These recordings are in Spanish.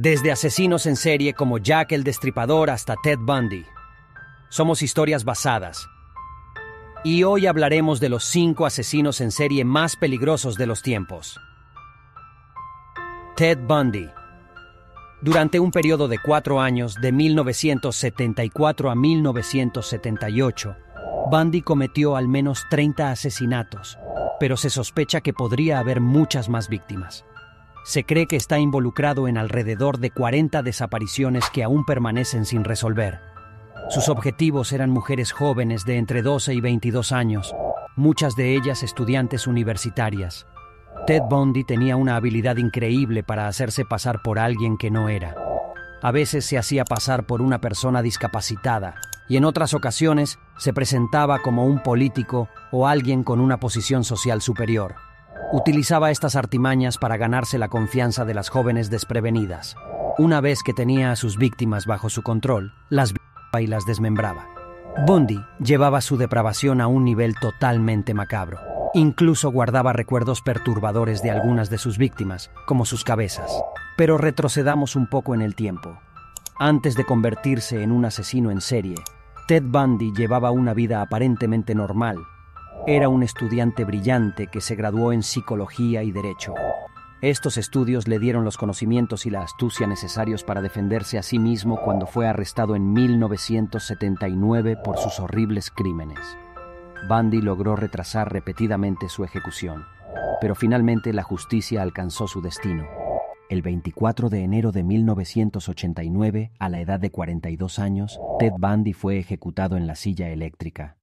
Desde asesinos en serie como Jack el Destripador hasta Ted Bundy. Somos historias basadas. Y hoy hablaremos de los 5 asesinos en serie más peligrosos de los tiempos. Ted Bundy. Durante un periodo de 4 años, de 1974 a 1978, Bundy cometió al menos 30 asesinatos, pero se sospecha que podría haber muchas más víctimas. Se cree que está involucrado en alrededor de 40 desapariciones que aún permanecen sin resolver. Sus objetivos eran mujeres jóvenes de entre 12 y 22 años, muchas de ellas estudiantes universitarias. Ted Bundy tenía una habilidad increíble para hacerse pasar por alguien que no era. A veces se hacía pasar por una persona discapacitada y en otras ocasiones se presentaba como un político o alguien con una posición social superior. Utilizaba estas artimañas para ganarse la confianza de las jóvenes desprevenidas. Una vez que tenía a sus víctimas bajo su control, las violaba y las desmembraba. Bundy llevaba su depravación a un nivel totalmente macabro. Incluso guardaba recuerdos perturbadores de algunas de sus víctimas, como sus cabezas. Pero retrocedamos un poco en el tiempo. Antes de convertirse en un asesino en serie, Ted Bundy llevaba una vida aparentemente normal. Era un estudiante brillante que se graduó en psicología y derecho. Estos estudios le dieron los conocimientos y la astucia necesarios para defenderse a sí mismo cuando fue arrestado en 1979 por sus horribles crímenes. Bundy logró retrasar repetidamente su ejecución, pero finalmente la justicia alcanzó su destino. El 24 de enero de 1989, a la edad de 42 años, Ted Bundy fue ejecutado en la silla eléctrica.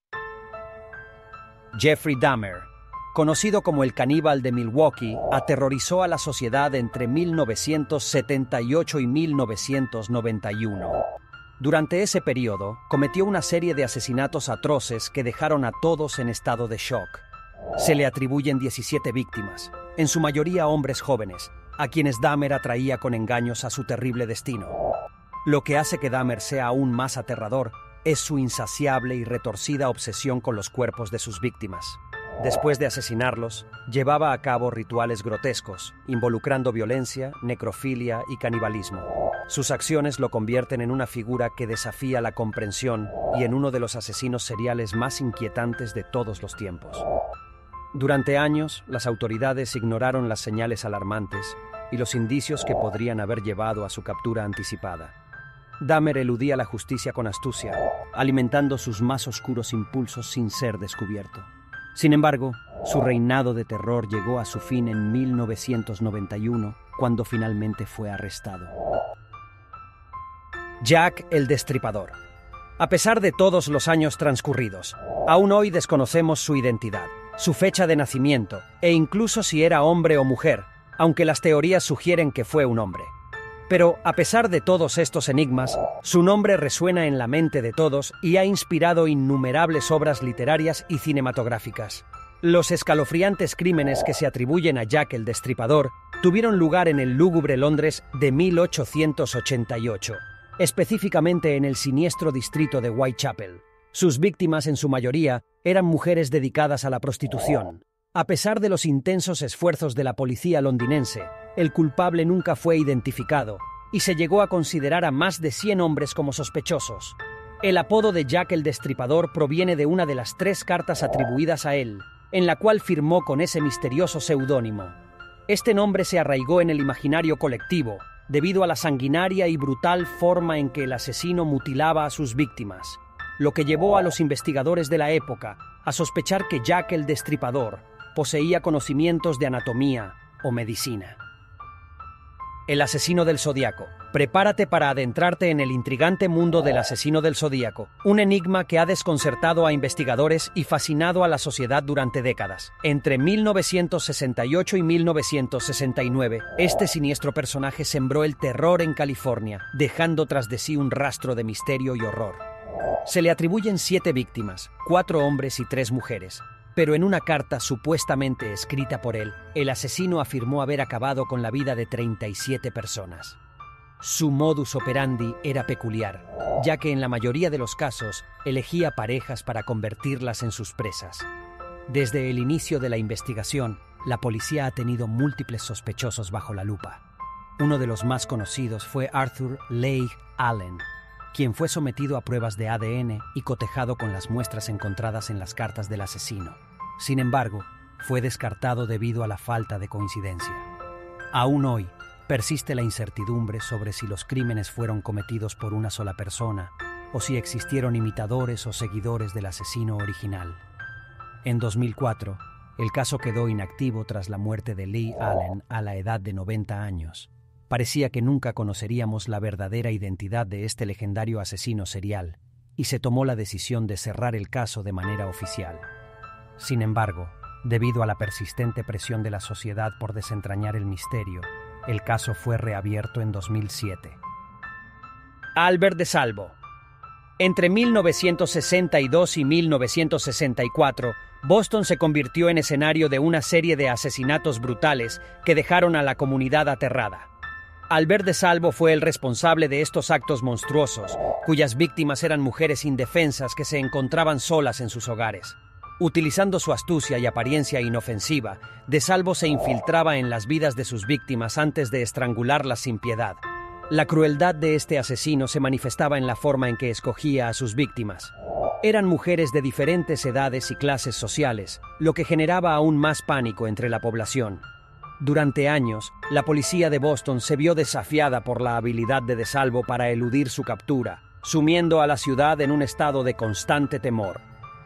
Jeffrey Dahmer, conocido como el caníbal de Milwaukee, aterrorizó a la sociedad entre 1978 y 1991. Durante ese periodo, cometió una serie de asesinatos atroces que dejaron a todos en estado de shock. Se le atribuyen 17 víctimas, en su mayoría hombres jóvenes, a quienes Dahmer atraía con engaños a su terrible destino. Lo que hace que Dahmer sea aún más aterrador es su insaciable y retorcida obsesión con los cuerpos de sus víctimas. Después de asesinarlos, llevaba a cabo rituales grotescos, involucrando violencia, necrofilia y canibalismo. Sus acciones lo convierten en una figura que desafía la comprensión y en uno de los asesinos seriales más inquietantes de todos los tiempos. Durante años, las autoridades ignoraron las señales alarmantes y los indicios que podrían haber llevado a su captura anticipada. Dahmer eludía la justicia con astucia, alimentando sus más oscuros impulsos sin ser descubierto. Sin embargo, su reinado de terror llegó a su fin en 1991, cuando finalmente fue arrestado. Jack el Destripador. A pesar de todos los años transcurridos, aún hoy desconocemos su identidad, su fecha de nacimiento e incluso si era hombre o mujer, aunque las teorías sugieren que fue un hombre. Pero, a pesar de todos estos enigmas, su nombre resuena en la mente de todos y ha inspirado innumerables obras literarias y cinematográficas. Los escalofriantes crímenes que se atribuyen a Jack el Destripador tuvieron lugar en el lúgubre Londres de 1888, específicamente en el siniestro distrito de Whitechapel. Sus víctimas, en su mayoría, eran mujeres dedicadas a la prostitución. A pesar de los intensos esfuerzos de la policía londinense, el culpable nunca fue identificado y se llegó a considerar a más de 100 hombres como sospechosos. El apodo de Jack el Destripador proviene de una de las 3 cartas atribuidas a él, en la cual firmó con ese misterioso seudónimo. Este nombre se arraigó en el imaginario colectivo, debido a la sanguinaria y brutal forma en que el asesino mutilaba a sus víctimas, lo que llevó a los investigadores de la época a sospechar que Jack el Destripador poseía conocimientos de anatomía o medicina. El asesino del Zodíaco. Prepárate para adentrarte en el intrigante mundo del asesino del Zodíaco, un enigma que ha desconcertado a investigadores y fascinado a la sociedad durante décadas. Entre 1968 y 1969, este siniestro personaje sembró el terror en California, dejando tras de sí un rastro de misterio y horror. Se le atribuyen 7 víctimas, 4 hombres y 3 mujeres. Pero en una carta supuestamente escrita por él, el asesino afirmó haber acabado con la vida de 37 personas. Su modus operandi era peculiar, ya que en la mayoría de los casos elegía parejas para convertirlas en sus presas. Desde el inicio de la investigación, la policía ha tenido múltiples sospechosos bajo la lupa. Uno de los más conocidos fue Arthur Leigh Allen, quien fue sometido a pruebas de ADN y cotejado con las muestras encontradas en las cartas del asesino. Sin embargo, fue descartado debido a la falta de coincidencia. Aún hoy, persiste la incertidumbre sobre si los crímenes fueron cometidos por una sola persona o si existieron imitadores o seguidores del asesino original. En 2004, el caso quedó inactivo tras la muerte de Leigh Allen a la edad de 90 años. Parecía que nunca conoceríamos la verdadera identidad de este legendario asesino serial, y se tomó la decisión de cerrar el caso de manera oficial. Sin embargo, debido a la persistente presión de la sociedad por desentrañar el misterio, el caso fue reabierto en 2007. Albert DeSalvo. Entre 1962 y 1964, Boston se convirtió en escenario de una serie de asesinatos brutales que dejaron a la comunidad aterrada. Albert DeSalvo fue el responsable de estos actos monstruosos, cuyas víctimas eran mujeres indefensas que se encontraban solas en sus hogares. Utilizando su astucia y apariencia inofensiva, DeSalvo se infiltraba en las vidas de sus víctimas antes de estrangularlas sin piedad. La crueldad de este asesino se manifestaba en la forma en que escogía a sus víctimas. Eran mujeres de diferentes edades y clases sociales, lo que generaba aún más pánico entre la población. Durante años, la policía de Boston se vio desafiada por la habilidad de DeSalvo para eludir su captura, sumiendo a la ciudad en un estado de constante temor.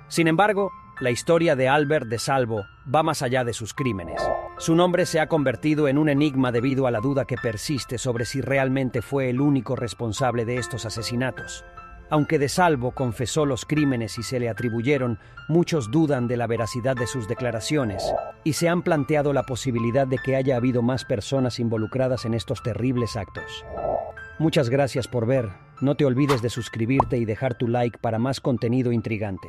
Sin embargo, la historia de Albert DeSalvo va más allá de sus crímenes. Su nombre se ha convertido en un enigma debido a la duda que persiste sobre si realmente fue el único responsable de estos asesinatos. Aunque DeSalvo confesó los crímenes y se le atribuyeron, muchos dudan de la veracidad de sus declaraciones y se han planteado la posibilidad de que haya habido más personas involucradas en estos terribles actos. Muchas gracias por ver. No te olvides de suscribirte y dejar tu like para más contenido intrigante.